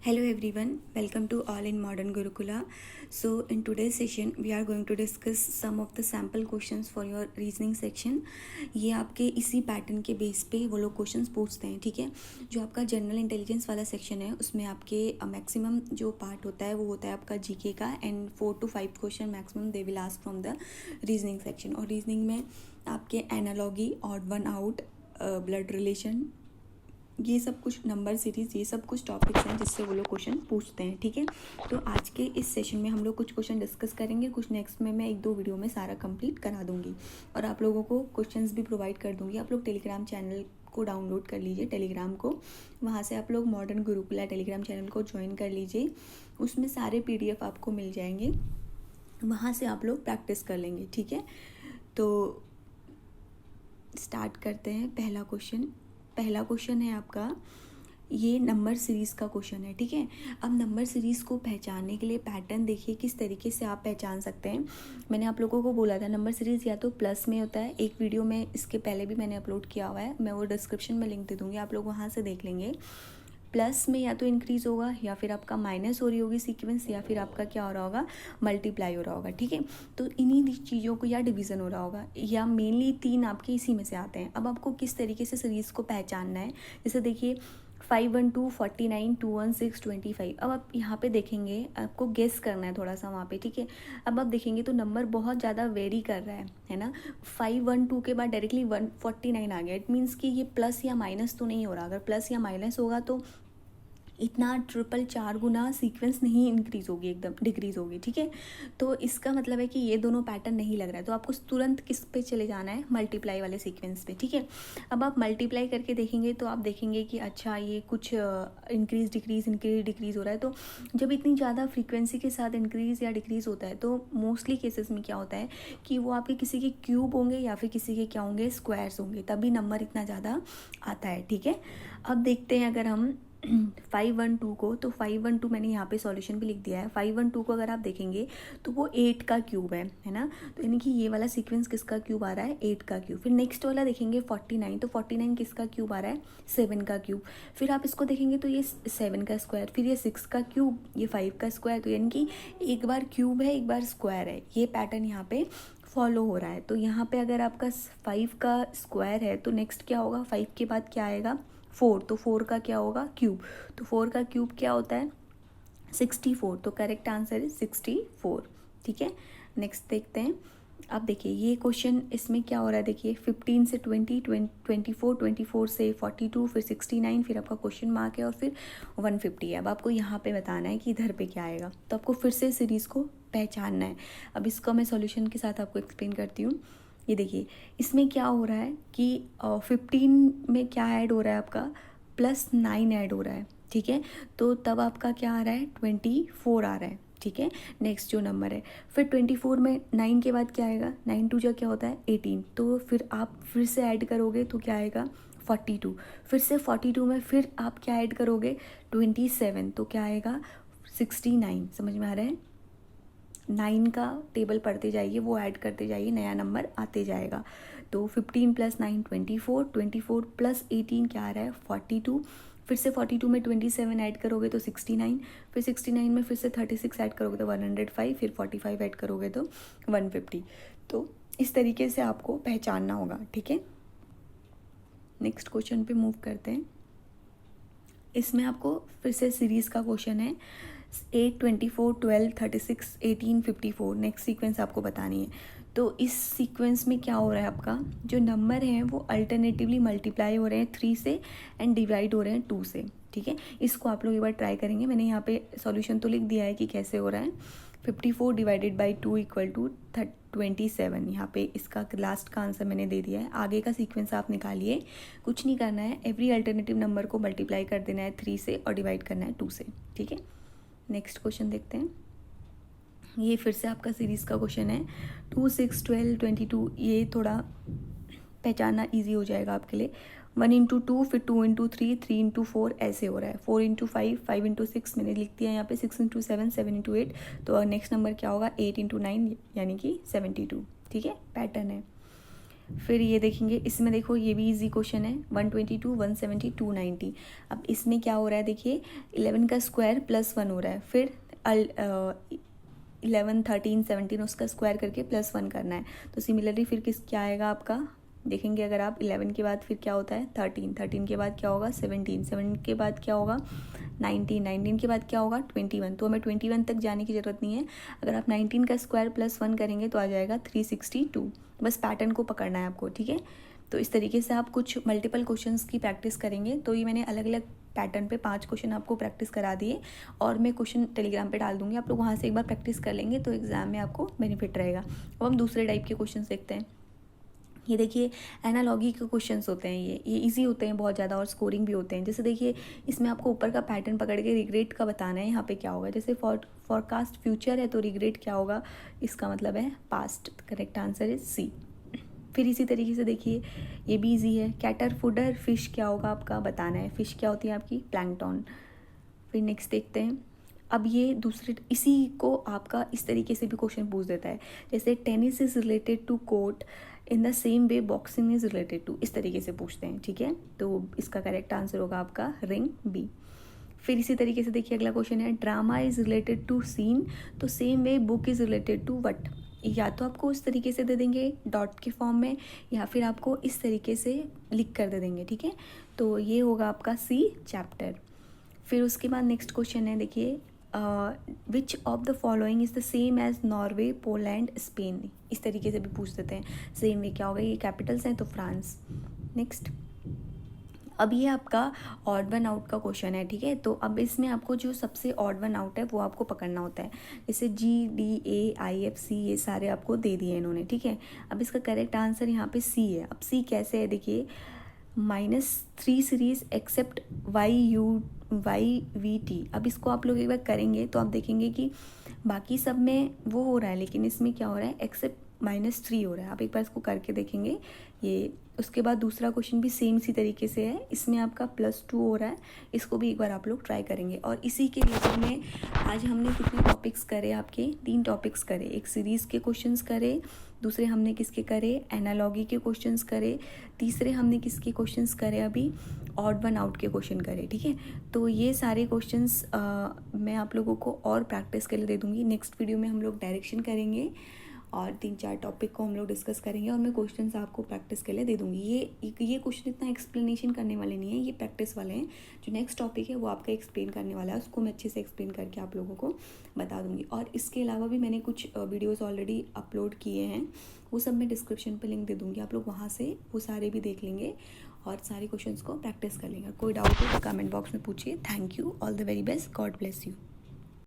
Hello everyone, welcome to All in Modern Gurukula. So in today's session we are going to discuss some of the sample questions for your reasoning section. ये आपके इसी pattern के base पे वो लोग questions पूछते हैं, ठीक है। जो आपका जनरल इंटेलिजेंस वाला सेक्शन है उसमें आपके मैक्सिमम जो पार्ट होता है वो होता है आपका जीके का, and 4 to 5 question maximum they will ask from the reasoning section. और रीजनिंग में आपके analogy, odd one out, blood relation, ये सब कुछ नंबर सीरीज़, ये सब कुछ टॉपिक्स हैं जिससे वो लोग क्वेश्चन पूछते हैं, ठीक है। तो आज के इस सेशन में हम लोग कुछ क्वेश्चन डिस्कस करेंगे, कुछ नेक्स्ट में मैं 1-2 वीडियो में सारा कंप्लीट करा दूंगी और आप लोगों को क्वेश्चंस भी प्रोवाइड कर दूंगी। आप लोग टेलीग्राम चैनल को डाउनलोड कर लीजिए, टेलीग्राम को, वहाँ से आप लोग मॉडर्न गुरुकुला टेलीग्राम चैनल को ज्वाइन कर लीजिए। उसमें सारे PDF आपको मिल जाएंगे, वहाँ से आप लोग प्रैक्टिस कर लेंगे, ठीक है। तो स्टार्ट करते हैं। पहला क्वेश्चन है आपका, ये नंबर सीरीज़ का क्वेश्चन है, ठीक है। अब नंबर सीरीज़ को पहचानने के लिए पैटर्न देखिए किस तरीके से आप पहचान सकते हैं। मैंने आप लोगों को बोला था नंबर सीरीज़ या तो प्लस में होता है, एक वीडियो में इसके पहले भी मैंने अपलोड किया हुआ है, मैं वो डिस्क्रिप्शन में लिंक दे दूँगी, आप लोग वहाँ से देख लेंगे। प्लस में या तो इंक्रीज़ होगा या फिर आपका माइनस हो रही होगी सीक्वेंस, या फिर आपका क्या हो रहा होगा, मल्टीप्लाई हो रहा होगा, ठीक है। तो इन्हीं चीज़ों को, या डिवीज़न हो रहा होगा, या मेनली 3 आपके इसी में से आते हैं। अब आपको किस तरीके से सीरीज़ को पहचानना है, जैसे देखिए 512 49 216 25। अब आप यहाँ पे देखेंगे, आपको गेस करना है थोड़ा सा वहाँ पे, ठीक है। अब आप देखेंगे तो नंबर बहुत ज़्यादा वेरी कर रहा है ना। 512 के बाद डायरेक्टली 149 आ गया, इट मीन्स कि ये प्लस या माइनस तो नहीं हो रहा। अगर प्लस या माइनस होगा तो इतना 4 गुना सीक्वेंस नहीं इंक्रीज होगी, एकदम डिक्रीज होगी, ठीक है। तो इसका मतलब है कि ये दोनों पैटर्न नहीं लग रहा है, तो आपको तुरंत किस पे चले जाना है, मल्टीप्लाई वाले सीक्वेंस पे, ठीक है। अब आप मल्टीप्लाई करके देखेंगे तो आप देखेंगे कि अच्छा ये कुछ इंक्रीज डिक्रीज हो रहा है। तो जब इतनी ज़्यादा फ्रीक्वेंसी के साथ इंक्रीज या डिक्रीज होता है तो मोस्टली केसेस में क्या होता है कि वो आपके किसी के क्यूब होंगे या फिर किसी के क्या होंगे, स्क्वायर्स होंगे, तभी नंबर इतना ज़्यादा आता है, ठीक है। अब देखते हैं अगर हम 512 को, तो 512 मैंने यहाँ पे सॉल्यूशन भी लिख दिया है। 512 को अगर आप देखेंगे तो वो 8 का क्यूब है ना। तो यानी कि ये वाला सीक्वेंस किसका क्यूब आ रहा है, 8 का क्यूब। फिर नेक्स्ट वाला देखेंगे 49, तो 49 किसका क्यूब आ रहा है, 7 का क्यूब। फिर आप इसको देखेंगे तो ये 7 का स्क्वायर, फिर ये 6 का क्यूब, ये 5 का स्क्वायर। तो यानी कि एक बार क्यूब है, एक बार स्क्वायर है, ये पैटर्न यहाँ पे फॉलो हो रहा है। तो यहाँ पे अगर आपका 5 का स्क्वायर है तो नेक्स्ट क्या होगा, 5 के बाद क्या आएगा, 4, तो 4 का क्या होगा, क्यूब। तो 4 का क्यूब क्या होता है, 64। तो करेक्ट आंसर है 64, ठीक है। नेक्स्ट देखते हैं। अब देखिए ये क्वेश्चन, इसमें क्या हो रहा है, देखिए 15 से 20, 24, 24 से 42, फिर 69, फिर आपका क्वेश्चन मार्क है और फिर 150 है। अब आपको यहाँ पे बताना है कि इधर पे क्या आएगा, तो आपको फिर से सीरीज़ को पहचानना है। अब इसका मैं सॉल्यूशन के साथ आपको एक्सप्लेन करती हूँ। ये देखिए इसमें क्या हो रहा है कि 15 में क्या ऐड हो रहा है, आपका +9 ऐड हो रहा है, ठीक है। तो तब आपका क्या आ रहा है, 24 आ रहा है, ठीक है। नेक्स्ट जो नंबर है, फिर 24 में 9 के बाद क्या आएगा, 9 2 जा क्या होता है 18। तो फिर आप फिर से ऐड करोगे तो क्या आएगा, 42। फिर से 42 में फिर आप क्या ऐड करोगे, 27, तो क्या आएगा 69। समझ में आ रहा है, 9 का टेबल पढ़ते जाइए, वो ऐड करते जाइए, नया नंबर आते जाएगा। तो 15 + 9 24, 24 + 18 क्या आ रहा है, 42। फिर से 42 में 27 ऐड करोगे तो 69, फिर 69 में फिर से 36 ऐड करोगे तो 105, फिर 45 ऐड करोगे तो 150। तो इस तरीके से आपको पहचानना होगा, ठीक है। नेक्स्ट क्वेश्चन पे मूव करते हैं। इसमें आपको फिर से सीरीज़ का क्वेश्चन है, 8 24 12 36 18 54। नेक्स्ट सीक्वेंस आपको बतानी है। तो इस सीक्वेंस में क्या हो रहा है, आपका जो नंबर हैं वो अल्टरनेटिवली मल्टीप्लाई हो रहे हैं 3 से एंड डिवाइड हो रहे हैं 2 से, ठीक है। इसको आप लोग एक बार ट्राई करेंगे, मैंने यहाँ पे सॉल्यूशन तो लिख दिया है कि कैसे हो रहा है। 54 डिवाइडेड बाई 2 = 27। यहाँ पे इसका लास्ट का आंसर मैंने दे दिया है। आगे का सीक्वेंस आप निकालिए, कुछ नहीं करना है, एवरी अल्टरनेटिव नंबर को मल्टीप्लाई कर देना है 3 से और डिवाइड करना है 2 से, ठीक है। नेक्स्ट क्वेश्चन देखते हैं। ये फिर से आपका सीरीज़ का क्वेश्चन है, 2 6 12 22। ये थोड़ा पहचानना इजी हो जाएगा आपके लिए। 1 × 2, फिर 2 × 3, 3 × 4, ऐसे हो रहा है। 4 × 5, 5 × 6 मैंने लिख दिया यहाँ पे, 6 × 7, 7 × 8। तो नेक्स्ट नंबर क्या होगा, 8 × 9 यानी कि 72, ठीक है। पैटर्न है। फिर ये देखेंगे, इसमें देखो ये भी इजी क्वेश्चन है, 122, 170, 290। अब इसमें क्या हो रहा है देखिए, 11 का स्क्वायर +1 हो रहा है, फिर 11, 13, 17 उसका स्क्वायर करके +1 करना है। तो सिमिलरली फिर क्या आएगा आपका, देखेंगे अगर आप 11 के बाद फिर क्या होता है 13, 13 के बाद क्या होगा 17, 17 के बाद क्या होगा 19, 19 के बाद क्या होगा 21। तो हमें 21 तक जाने की ज़रूरत नहीं है। अगर आप 19 का स्क्वायर +1 करेंगे तो आ जाएगा 362। बस पैटर्न को पकड़ना है आपको, ठीक है। तो इस तरीके से आप कुछ मल्टीपल क्वेश्चंस की प्रैक्टिस करेंगे। तो ये मैंने अलग अलग पैटर्न पे 5 क्वेश्चन आपको प्रैक्टिस करा दिए, और मैं क्वेश्चन टेलीग्राम पे डाल दूंगी, आप लोग वहाँ से एक बार प्रैक्टिस कर लेंगे तो एग्जाम में आपको बेनिफिट रहेगा। अब हम दूसरे टाइप के क्वेश्चन देखते हैं। ये देखिए एनालॉगी के क्वेश्चंस होते हैं, ये इजी होते हैं बहुत ज़्यादा, और स्कोरिंग भी होते हैं। जैसे देखिए इसमें आपको ऊपर का पैटर्न पकड़ के रिग्रेट का बताना है, यहाँ पे क्या होगा। जैसे फॉरकास्ट फ्यूचर है तो रिग्रेट क्या होगा, इसका मतलब है past. Correct answer is C. फिर इसी तरीके से देखिए ये भी इजी है, कैटर फूडर फिश क्या होगा आपका बताना है। फिश क्या होती है आपकी, प्लैंकटन। फिर नेक्स्ट देखते हैं। अब ये दूसरे, इसी को आपका इस तरीके से भी क्वेश्चन पूछ देता है, जैसे tennis is related to court in the same way boxing is related to, इस तरीके से पूछते हैं, ठीक है। तो इसका करेक्ट आंसर होगा आपका रिंग बी। फिर इसी तरीके से देखिए अगला क्वेश्चन है, drama is related to scene तो same way book is related to what. या तो आपको इस तरीके से दे देंगे डॉट के फॉर्म में, या फिर आपको इस तरीके से लिख कर दे देंगे, ठीक है। तो ये होगा आपका सी चैप्टर। फिर उसके बाद नेक्स्ट क्वेश्चन है देखिए, which of the following is the same as Norway, Poland, Spain. इस तरीके से भी पूछ देते हैं। सेम वे क्या होगा, ये कैपिटल्स हैं तो फ्रांस। नेक्स्ट, अब ये आपका ऑड वन आउट का क्वेश्चन है, ठीक है। तो अब इसमें आपको जो सबसे ऑड वन आउट है वो आपको पकड़ना होता है। जैसे GDAIFC ये सारे आपको दे दिए इन्होंने, ठीक है। अब इसका करेक्ट आंसर यहाँ पे सी है। अब सी कैसे है देखिए, -3 सीरीज एक्सेप्ट YVT। अब इसको आप लोग एक बार करेंगे तो आप देखेंगे कि बाकी सब में वो हो रहा है, लेकिन इसमें क्या हो रहा है, एक्सेप्ट -3 हो रहा है। आप एक बार इसको करके देखेंगे ये। उसके बाद दूसरा क्वेश्चन भी सेम इसी तरीके से है, इसमें आपका +2 हो रहा है। इसको भी एक बार आप लोग ट्राई करेंगे। और इसी के रिलेटेड में आज हमने कितने टॉपिक्स करे, आपके 3 टॉपिक्स करे। एक सीरीज़ के क्वेश्चंस करे, दूसरे हमने किसके करे, एनालॉगी के क्वेश्चंस करे, तीसरे हमने किसके क्वेश्चंस करे, अभी ऑड वन आउट के क्वेश्चन करे, ठीक है। तो ये सारे क्वेश्चंस मैं आप लोगों को और प्रैक्टिस के लिए दे दूँगी। नेक्स्ट वीडियो में हम लोग डायरेक्शन करेंगे और 3-4 टॉपिक को हम लोग डिस्कस करेंगे, और मैं क्वेश्चंस आपको प्रैक्टिस के लिए दे दूँगी। ये क्वेश्चन इतना एक्सप्लेनेशन करने वाले नहीं है, ये प्रैक्टिस वाले हैं। जो नेक्स्ट टॉपिक है वो आपका एक्सप्लेन करने वाला है, उसको मैं अच्छे से एक्सप्लेन करके आप लोगों को बता दूँगी। और इसके अलावा भी मैंने कुछ वीडियोज़ ऑलरेडी अपलोड किए हैं, वो सब मैं डिस्क्रिप्शन पर लिंक दे दूँगी, आप लोग वहाँ से वो सारे भी देख लेंगे और सारे क्वेश्चंस को प्रैक्टिस कर लेंगे। कोई डाउट हो तो कमेंट बॉक्स में पूछिए। Thank you, all the very best, God bless you.